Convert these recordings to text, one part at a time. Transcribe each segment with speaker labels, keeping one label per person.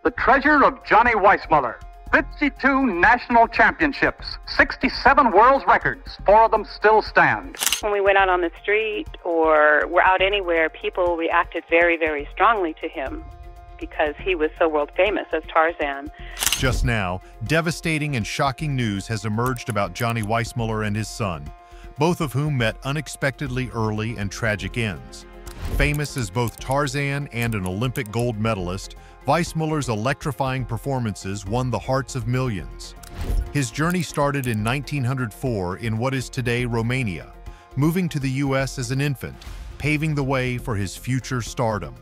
Speaker 1: The treasure of Johnny Weissmuller. 52 national championships, 67 world's records, 4 of them still stand.
Speaker 2: When we went out on the street or were out anywhere, people reacted very, very strongly to him because he was so world famous as Tarzan.
Speaker 3: Just now, devastating and shocking news has emerged about Johnny Weissmuller and his son, both of whom met unexpectedly early and tragic ends. Famous as both Tarzan and an Olympic gold medalist, Weissmuller's electrifying performances won the hearts of millions. His journey started in 1904 in what is today Romania, moving to the U.S. as an infant, paving the way for his future stardom.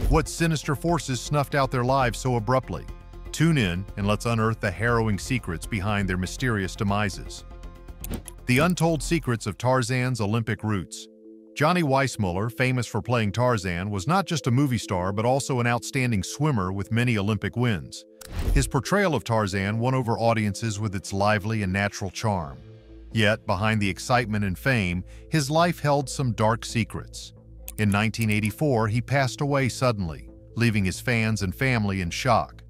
Speaker 3: What sinister forces snuffed out their lives so abruptly? Tune in and let's unearth the harrowing secrets behind their mysterious demises. The untold secrets of Tarzan's Olympic roots. Johnny Weissmuller, famous for playing Tarzan, was not just a movie star but also an outstanding swimmer with many Olympic wins. His portrayal of Tarzan won over audiences with its lively and natural charm. Yet, behind the excitement and fame, his life held some dark secrets. In 1984, he passed away suddenly, leaving his fans and family in shock.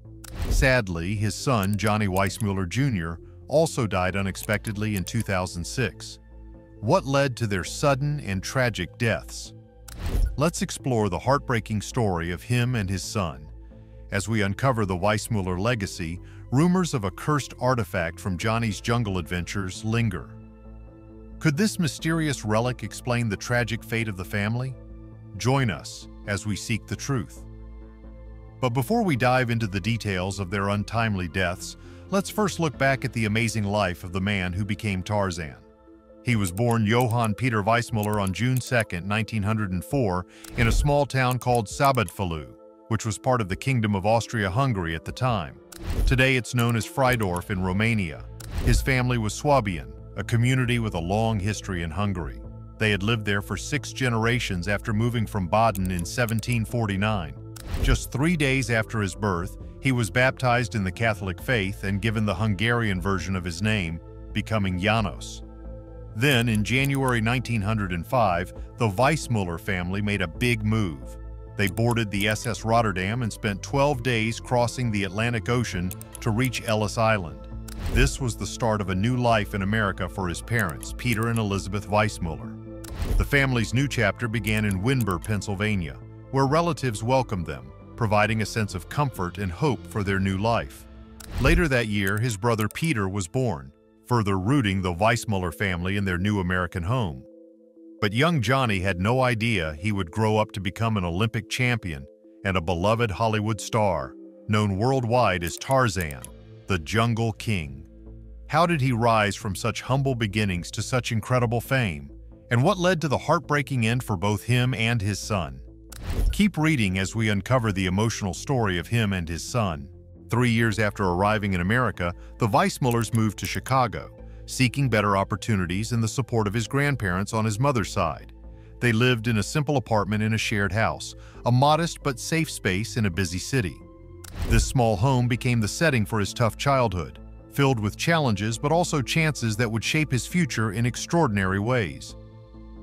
Speaker 3: Sadly, his son, Johnny Weissmuller Jr., also died unexpectedly in 2006. What led to their sudden and tragic deaths? Let's explore the heartbreaking story of him and his son. As we uncover the Weissmuller legacy, rumors of a cursed artifact from Johnny's jungle adventures linger. Could this mysterious relic explain the tragic fate of the family? Join us as we seek the truth. But before we dive into the details of their untimely deaths, let's first look back at the amazing life of the man who became Tarzan. He was born Johann Peter Weissmuller on June 2, 1904, in a small town called Szabadfalu, which was part of the Kingdom of Austria-Hungary at the time. Today it's known as Friedorf in Romania. His family was Swabian, a community with a long history in Hungary. They had lived there for 6 generations after moving from Baden in 1749. Just 3 days after his birth, he was baptized in the Catholic faith and given the Hungarian version of his name, becoming János. Then, in January 1905, the Weissmuller family made a big move. They boarded the SS Rotterdam and spent 12 days crossing the Atlantic Ocean to reach Ellis Island. This was the start of a new life in America for his parents, Peter and Elizabeth Weissmuller. The family's new chapter began in Windber, Pennsylvania, where relatives welcomed them, providing a sense of comfort and hope for their new life. Later that year, his brother Peter was born, further rooting the Weissmuller family in their new American home. But young Johnny had no idea he would grow up to become an Olympic champion and a beloved Hollywood star, known worldwide as Tarzan, the Jungle King. How did he rise from such humble beginnings to such incredible fame? And what led to the heartbreaking end for both him and his son? Keep reading as we uncover the emotional story of him and his son. 3 years after arriving in America, the Weissmullers moved to Chicago, seeking better opportunities and the support of his grandparents on his mother's side. They lived in a simple apartment in a shared house, a modest but safe space in a busy city. This small home became the setting for his tough childhood, filled with challenges but also chances that would shape his future in extraordinary ways.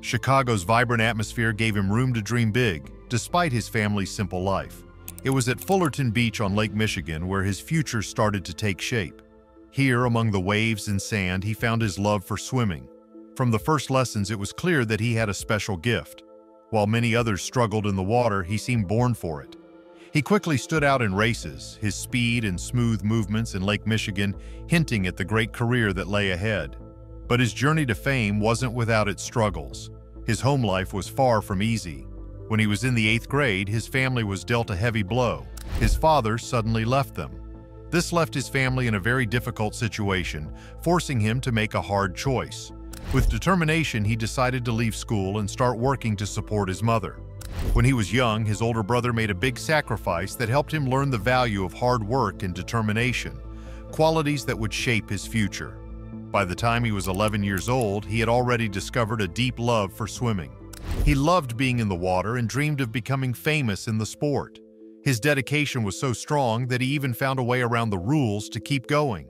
Speaker 3: Chicago's vibrant atmosphere gave him room to dream big, despite his family's simple life. It was at Fullerton Beach on Lake Michigan where his future started to take shape. Here, among the waves and sand, he found his love for swimming. From the first lessons, it was clear that he had a special gift. While many others struggled in the water, he seemed born for it. He quickly stood out in races, his speed and smooth movements in Lake Michigan hinting at the great career that lay ahead. But his journey to fame wasn't without its struggles. His home life was far from easy. When he was in the 8th grade, his family was dealt a heavy blow. His father suddenly left them. This left his family in a very difficult situation, forcing him to make a hard choice. With determination, he decided to leave school and start working to support his mother. When he was young, his older brother made a big sacrifice that helped him learn the value of hard work and determination, qualities that would shape his future. By the time he was 11 years old, he had already discovered a deep love for swimming. He loved being in the water and dreamed of becoming famous in the sport. His dedication was so strong that he even found a way around the rules to keep going.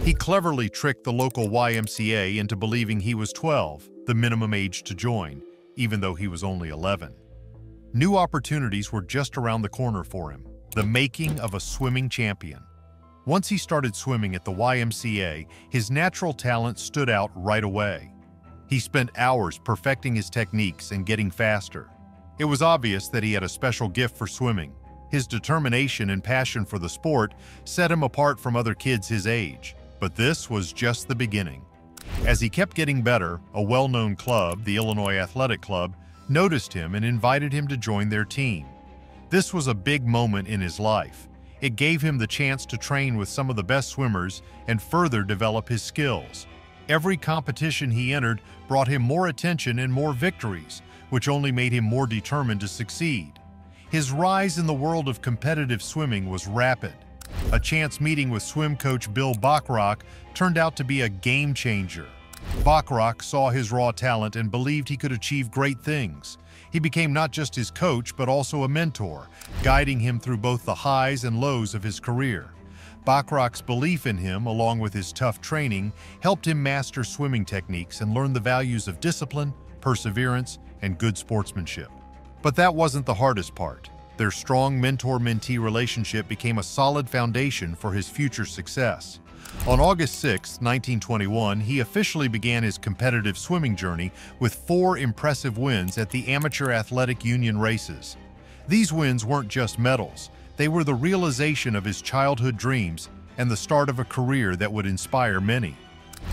Speaker 3: He cleverly tricked the local YMCA into believing he was 12, the minimum age to join, even though he was only 11. New opportunities were just around the corner for him. the making of a swimming champion. Once he started swimming at the YMCA, his natural talent stood out right away. He spent hours perfecting his techniques and getting faster. It was obvious that he had a special gift for swimming. His determination and passion for the sport set him apart from other kids his age. But this was just the beginning. As he kept getting better, a well-known club, the Illinois Athletic Club, noticed him and invited him to join their team. This was a big moment in his life. It gave him the chance to train with some of the best swimmers and further develop his skills. Every competition he entered brought him more attention and more victories, which only made him more determined to succeed. His rise in the world of competitive swimming was rapid. A chance meeting with swim coach Bill Bachrach turned out to be a game changer. Bachrach saw his raw talent and believed he could achieve great things. He became not just his coach, but also a mentor, guiding him through both the highs and lows of his career. Bachrach's belief in him, along with his tough training, helped him master swimming techniques and learn the values of discipline, perseverance, and good sportsmanship. But that wasn't the hardest part. Their strong mentor-mentee relationship became a solid foundation for his future success. On August 6, 1921, he officially began his competitive swimming journey with 4 impressive wins at the Amateur Athletic Union races. These wins weren't just medals, they were the realization of his childhood dreams and the start of a career that would inspire many.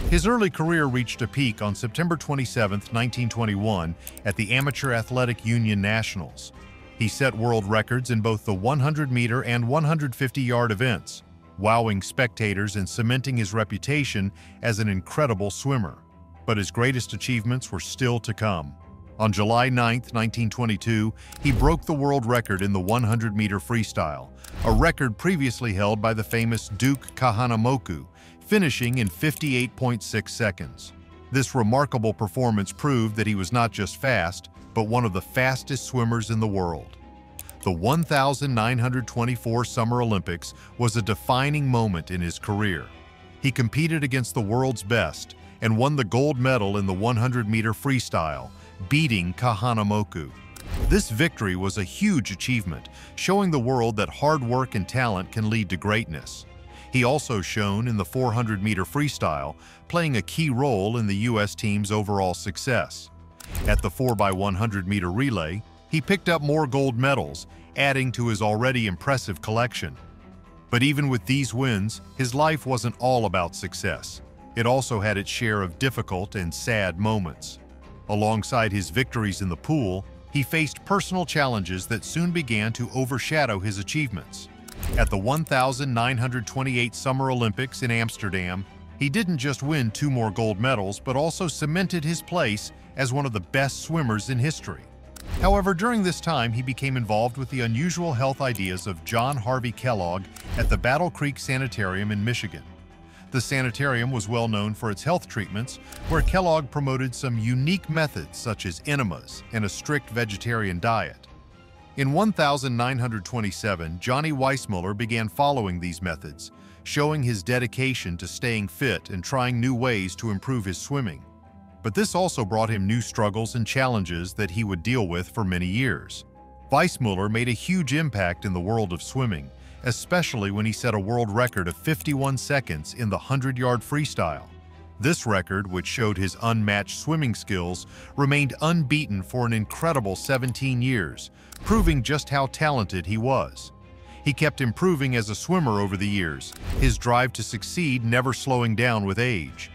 Speaker 3: His early career reached a peak on September 27, 1921, at the Amateur Athletic Union Nationals. He set world records in both the 100-meter and 150-yard events, wowing spectators and cementing his reputation as an incredible swimmer. But his greatest achievements were still to come. On July 9, 1922, he broke the world record in the 100-meter freestyle, a record previously held by the famous Duke Kahanamoku, finishing in 58.6 seconds. This remarkable performance proved that he was not just fast, but one of the fastest swimmers in the world. The 1924 Summer Olympics was a defining moment in his career. He competed against the world's best and won the gold medal in the 100-meter freestyle, beating Kahanamoku. This victory was a huge achievement, showing the world that hard work and talent can lead to greatness. He also shone in the 400-meter freestyle, playing a key role in the U.S. team's overall success. At the 4x100-meter relay, he picked up more gold medals, adding to his already impressive collection. But even with these wins, his life wasn't all about success. It also had its share of difficult and sad moments. Alongside his victories in the pool, he faced personal challenges that soon began to overshadow his achievements. At the 1928 Summer Olympics in Amsterdam, he didn't just win 2 more gold medals, but also cemented his place as one of the best swimmers in history. However, during this time, he became involved with the unusual health ideas of John Harvey Kellogg at the Battle Creek Sanitarium in Michigan. The sanitarium was well known for its health treatments, where Kellogg promoted some unique methods such as enemas and a strict vegetarian diet. In 1927, Johnny Weissmuller began following these methods, showing his dedication to staying fit and trying new ways to improve his swimming. But this also brought him new struggles and challenges that he would deal with for many years. Weissmuller made a huge impact in the world of swimming, especially when he set a world record of 51 seconds in the 100-yard freestyle. This record, which showed his unmatched swimming skills, remained unbeaten for an incredible 17 years, proving just how talented he was. He kept improving as a swimmer over the years, his drive to succeed never slowing down with age.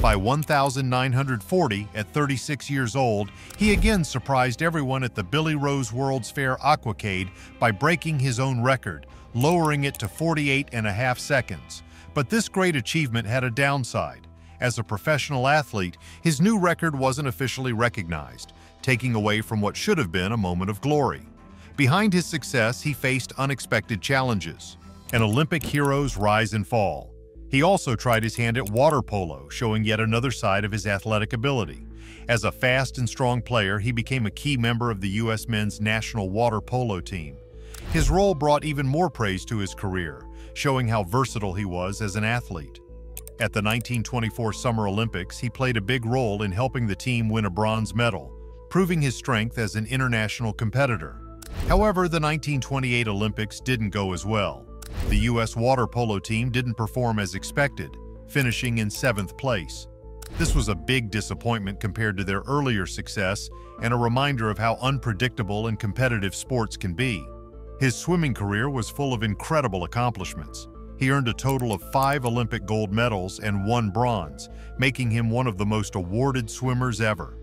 Speaker 3: By 1940, at 36 years old, he again surprised everyone at the Billy Rose World's Fair Aquacade by breaking his own record, lowering it to 48.5 seconds. But this great achievement had a downside. As a professional athlete, his new record wasn't officially recognized, taking away from what should have been a moment of glory. Behind his success, he faced unexpected challenges. An Olympic hero's rise and fall. He also tried his hand at water polo, showing yet another side of his athletic ability. As a fast and strong player, he became a key member of the U.S. men's national water polo team. His role brought even more praise to his career, showing how versatile he was as an athlete. At the 1924 Summer Olympics, he played a big role in helping the team win a bronze medal, proving his strength as an international competitor. However, the 1928 Olympics didn't go as well. The U.S. water polo team didn't perform as expected, finishing in 7th place. This was a big disappointment compared to their earlier success and a reminder of how unpredictable and competitive sports can be. His swimming career was full of incredible accomplishments. He earned a total of 5 Olympic gold medals and 1 bronze, making him one of the most awarded swimmers ever.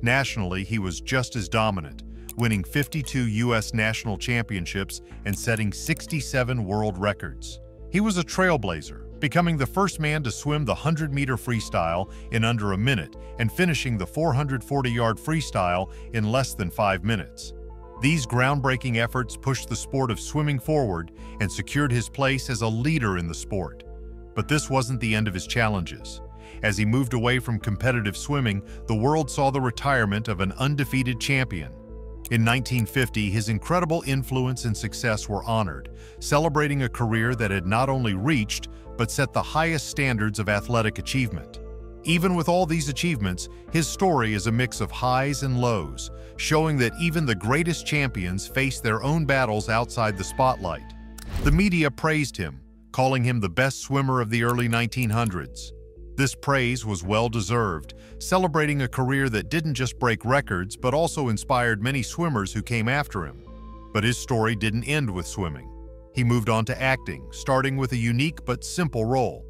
Speaker 3: Nationally, he was just as dominant, winning 52 U.S. national championships and setting 67 world records. He was a trailblazer, becoming the first man to swim the 100-meter freestyle in under a minute and finishing the 440-yard freestyle in less than 5 minutes. These groundbreaking efforts pushed the sport of swimming forward and secured his place as a leader in the sport. But this wasn't the end of his challenges. As he moved away from competitive swimming, the world saw the retirement of an undefeated champion. In 1950, his incredible influence and success were honored, celebrating a career that had not only reached, but set the highest standards of athletic achievement. Even with all these achievements, his story is a mix of highs and lows, showing that even the greatest champions face their own battles outside the spotlight. The media praised him, calling him the best swimmer of the early 1900s. This praise was well-deserved, celebrating a career that didn't just break records but also inspired many swimmers who came after him. But his story didn't end with swimming. He moved on to acting, starting with a unique but simple role.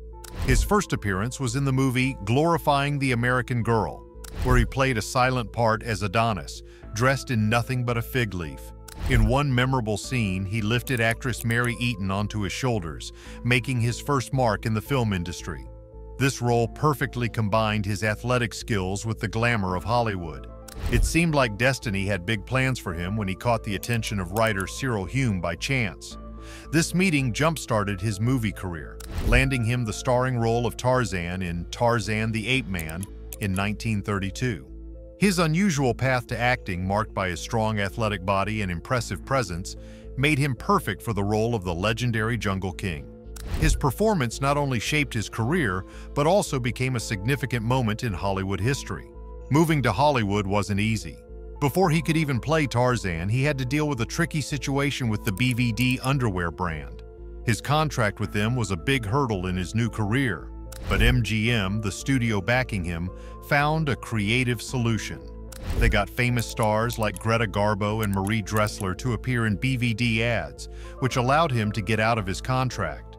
Speaker 3: His first appearance was in the movie Glorifying the American Girl, where he played a silent part as Adonis, dressed in nothing but a fig leaf. In one memorable scene, he lifted actress Mary Eaton onto his shoulders, making his first mark in the film industry. This role perfectly combined his athletic skills with the glamour of Hollywood. It seemed like destiny had big plans for him when he caught the attention of writer Cyril Hume by chance. This meeting jump-started his movie career, landing him the starring role of Tarzan in Tarzan the Ape Man in 1932. His unusual path to acting, marked by his strong athletic body and impressive presence, made him perfect for the role of the legendary Jungle King. His performance not only shaped his career, but also became a significant moment in Hollywood history. Moving to Hollywood wasn't easy. Before he could even play Tarzan, he had to deal with a tricky situation with the BVD underwear brand. His contract with them was a big hurdle in his new career, but MGM, the studio backing him, found a creative solution. They got famous stars like Greta Garbo and Marie Dressler to appear in BVD ads, which allowed him to get out of his contract.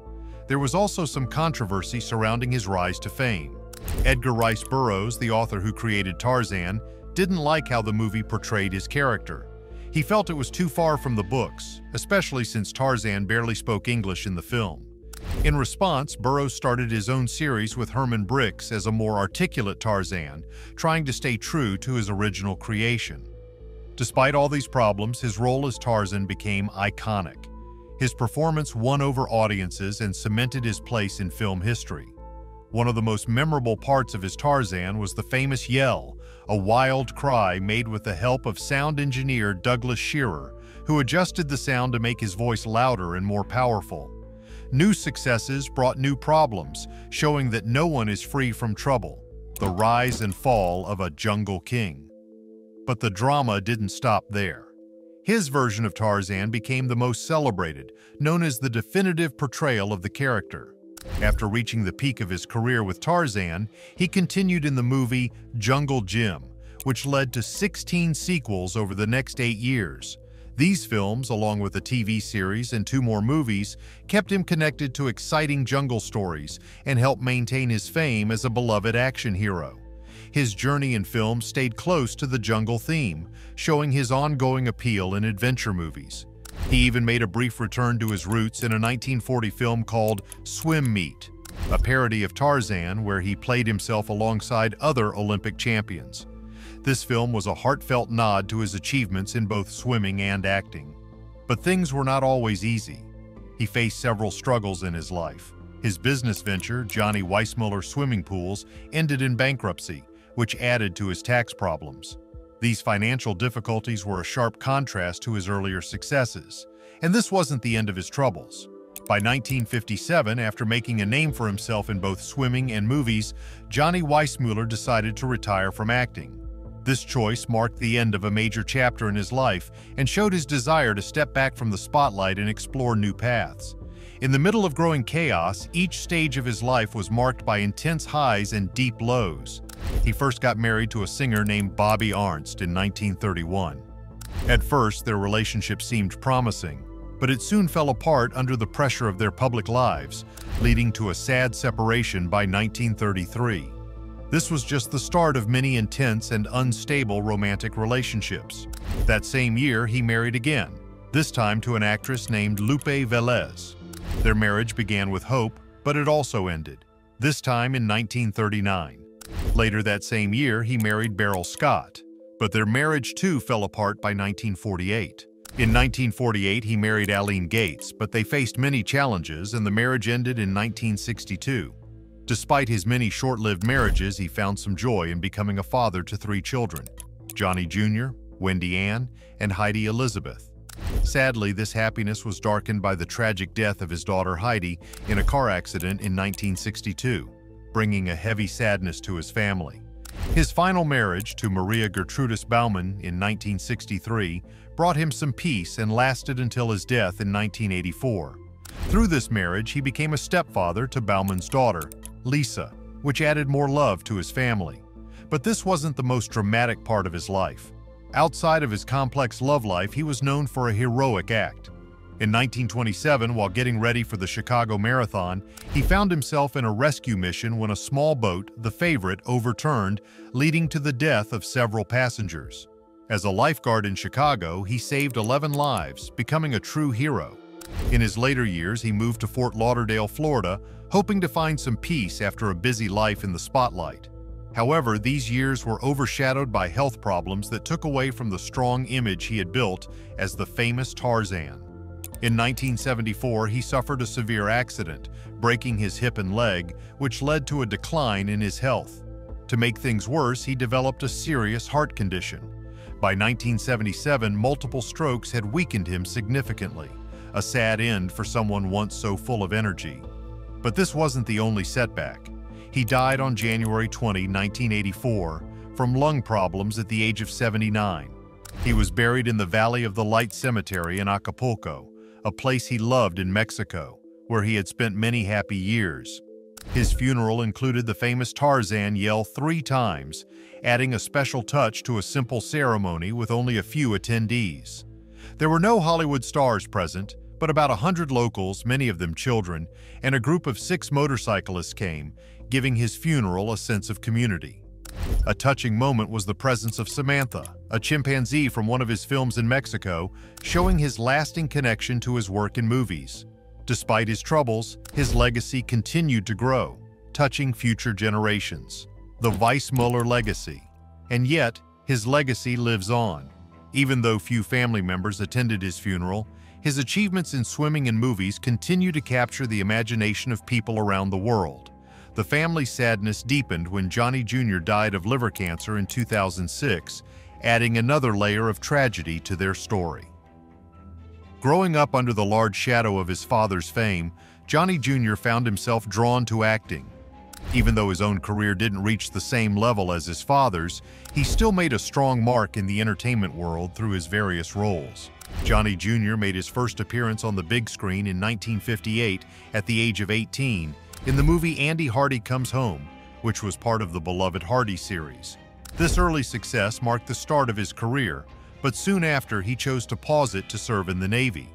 Speaker 3: There was also some controversy surrounding his rise to fame. Edgar Rice Burroughs, the author who created Tarzan, didn't like how the movie portrayed his character. He felt it was too far from the books, especially since Tarzan barely spoke English in the film. In response, Burroughs started his own series with Herman Brix as a more articulate Tarzan, trying to stay true to his original creation. Despite all these problems, his role as Tarzan became iconic. His performance won over audiences and cemented his place in film history. One of the most memorable parts of his Tarzan was the famous yell, a wild cry made with the help of sound engineer Douglas Shearer, who adjusted the sound to make his voice louder and more powerful. New successes brought new problems, showing that no one is free from trouble. The rise and fall of a jungle king. But the drama didn't stop there. His version of Tarzan became the most celebrated, known as the definitive portrayal of the character. After reaching the peak of his career with Tarzan, he continued in the movie Jungle Jim, which led to 16 sequels over the next 8 years. These films, along with a TV series and 2 more movies, kept him connected to exciting jungle stories and helped maintain his fame as a beloved action hero. His journey in film stayed close to the jungle theme, showing his ongoing appeal in adventure movies. He even made a brief return to his roots in a 1940 film called Swim Meet, a parody of Tarzan where he played himself alongside other Olympic champions. This film was a heartfelt nod to his achievements in both swimming and acting. But things were not always easy. He faced several struggles in his life. His business venture, Johnny Weissmuller Swimming Pools, ended in bankruptcy, which added to his tax problems. These financial difficulties were a sharp contrast to his earlier successes, and this wasn't the end of his troubles. By 1957, after making a name for himself in both swimming and movies, Johnny Weissmuller decided to retire from acting. This choice marked the end of a major chapter in his life and showed his desire to step back from the spotlight and explore new paths. In the middle of growing chaos, each stage of his life was marked by intense highs and deep lows. He first got married to a singer named Bobby Arnst in 1931. At first, their relationship seemed promising, but it soon fell apart under the pressure of their public lives, leading to a sad separation by 1933. This was just the start of many intense and unstable romantic relationships. That same year, he married again, this time to an actress named Lupe Velez. Their marriage began with hope, but it also ended, this time in 1939. Later that same year, he married Beryl Scott, but their marriage too fell apart by 1948. In 1948, he married Aline Gates, but they faced many challenges and the marriage ended in 1962. Despite his many short-lived marriages, he found some joy in becoming a father to 3 children, Johnny Jr., Wendy Ann, and Heidi Elizabeth. Sadly, this happiness was darkened by the tragic death of his daughter Heidi in a car accident in 1962, bringing a heavy sadness to his family. His final marriage to Maria Gertrudis Baumann in 1963 brought him some peace and lasted until his death in 1984. Through this marriage, he became a stepfather to Baumann's daughter, Lisa, which added more love to his family. But this wasn't the most dramatic part of his life. Outside of his complex love life, he was known for a heroic act. In 1927, while getting ready for the Chicago Marathon, he found himself in a rescue mission when a small boat, the Favorite, overturned, leading to the death of several passengers. As a lifeguard in Chicago, he saved 11 lives, becoming a true hero. In his later years, he moved to Fort Lauderdale, Florida, hoping to find some peace after a busy life in the spotlight. However, these years were overshadowed by health problems that took away from the strong image he had built as the famous Tarzan. In 1974, he suffered a severe accident, breaking his hip and leg, which led to a decline in his health. To make things worse, he developed a serious heart condition. By 1977, multiple strokes had weakened him significantly, a sad end for someone once so full of energy. But this wasn't the only setback. He died on January 20, 1984, from lung problems at the age of 79. He was buried in the Valley of the Light Cemetery in Acapulco, a place he loved in Mexico, where he had spent many happy years. His funeral included the famous Tarzan yell 3 times, adding a special touch to a simple ceremony with only a few attendees. There were no Hollywood stars present, but about 100 locals, many of them children, and a group of 6 motorcyclists came, giving his funeral a sense of community. A touching moment was the presence of Samantha, a chimpanzee from one of his films in Mexico, showing his lasting connection to his work in movies. Despite his troubles, his legacy continued to grow, touching future generations. The Weissmuller legacy. And yet, his legacy lives on. Even though few family members attended his funeral, his achievements in swimming and movies continue to capture the imagination of people around the world. The family's sadness deepened when Johnny Jr. died of liver cancer in 2006, adding another layer of tragedy to their story. Growing up under the large shadow of his father's fame, Johnny Jr. found himself drawn to acting. Even though his own career didn't reach the same level as his father's, he still made a strong mark in the entertainment world through his various roles. Johnny Jr. made his first appearance on the big screen in 1958 at the age of 18 in the movie Andy Hardy Comes Home, which was part of the beloved Hardy series. This early success marked the start of his career, but soon after he chose to pause it to serve in the Navy.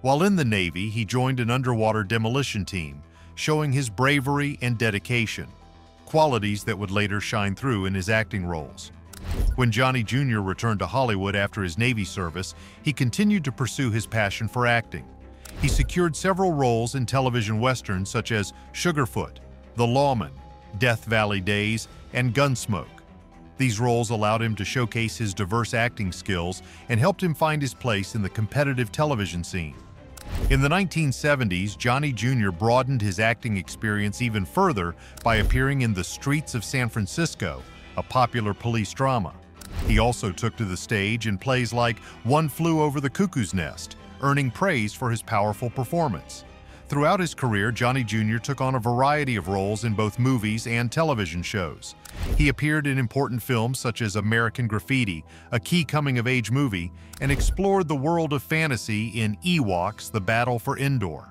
Speaker 3: While in the Navy, he joined an underwater demolition team, showing his bravery and dedication, qualities that would later shine through in his acting roles. When Johnny Jr. returned to Hollywood after his Navy service, he continued to pursue his passion for acting. He secured several roles in television westerns such as Sugarfoot, The Lawman, Death Valley Days, and Gunsmoke. These roles allowed him to showcase his diverse acting skills and helped him find his place in the competitive television scene. In the 1970s, Johnny Jr. broadened his acting experience even further by appearing in The Streets of San Francisco, a popular police drama. He also took to the stage in plays like One Flew Over the Cuckoo's Nest, earning praise for his powerful performance. Throughout his career, Johnny Jr. took on a variety of roles in both movies and television shows. He appeared in important films such as American Graffiti, a key coming-of-age movie, and explored the world of fantasy in Ewoks: The Battle for Endor.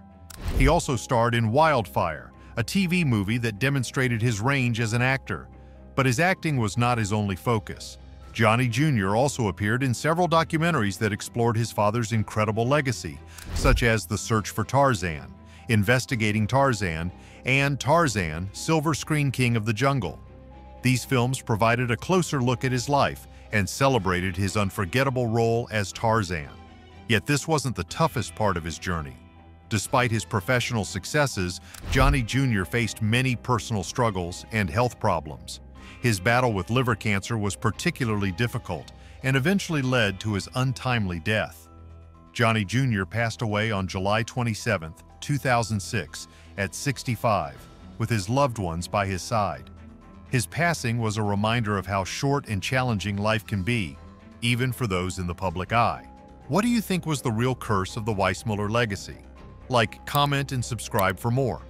Speaker 3: He also starred in Wildfire, a TV movie that demonstrated his range as an actor. But his acting was not his only focus. Johnny Jr. also appeared in several documentaries that explored his father's incredible legacy, such as The Search for Tarzan, Investigating Tarzan, and Tarzan, Silver Screen King of the Jungle. These films provided a closer look at his life and celebrated his unforgettable role as Tarzan. Yet this wasn't the toughest part of his journey. Despite his professional successes, Johnny Jr. faced many personal struggles and health problems. His battle with liver cancer was particularly difficult and eventually led to his untimely death. Johnny Jr. passed away on July 27, 2006, at 65, with his loved ones by his side. His passing was a reminder of how short and challenging life can be, even for those in the public eye. What do you think was the real curse of the Weissmuller legacy? Like, comment, and subscribe for more.